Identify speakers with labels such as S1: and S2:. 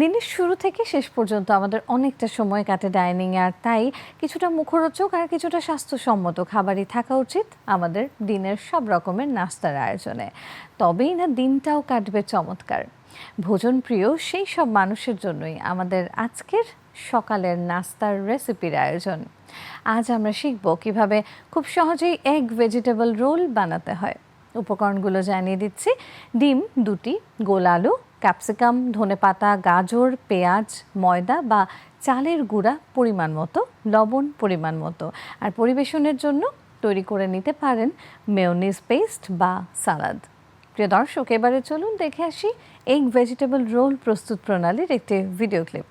S1: দিনের শুরু থেকে শেষ পর্যন্ত আমাদের অনেকটা সময় কাটে ডাইনিংয়ে, আর তাই কিছুটা মুখরোচক আর কিছুটা স্বাস্থ্যসম্মত খাবারই থাকা উচিত আমাদের দিনের সব রকমের নাস্তার আয়োজনে। তবেই না দিনটাও কাটবে চমৎকার। ভোজন প্রিয় সেই সব মানুষের জন্যই আমাদের আজকের সকালের নাস্তার রেসিপির আয়োজন। আজ আমরা শিখব কিভাবে খুব সহজেই এগ ভেজিটেবল রোল বানাতে হয়। উপকরণগুলো জানিয়ে দিচ্ছি। ডিম 2টি, গোল আলু, ক্যাপসিকাম, ধনেপাতা, গাজর, পেঁয়াজ, ময়দা বা চালের গুঁড়া পরিমাণ মতো, লবণ পরিমাণ মতো। আর পরিবেশনের জন্য তৈরি করে নিতে পারেন মেয়োনিজ পেস্ট বা সালাদ। প্রিয় দর্শক, এবারে চলুন দেখে আসি এগ ভেজিটেবল রোল প্রস্তুত প্রণালীর একটি ভিডিও ক্লিপ।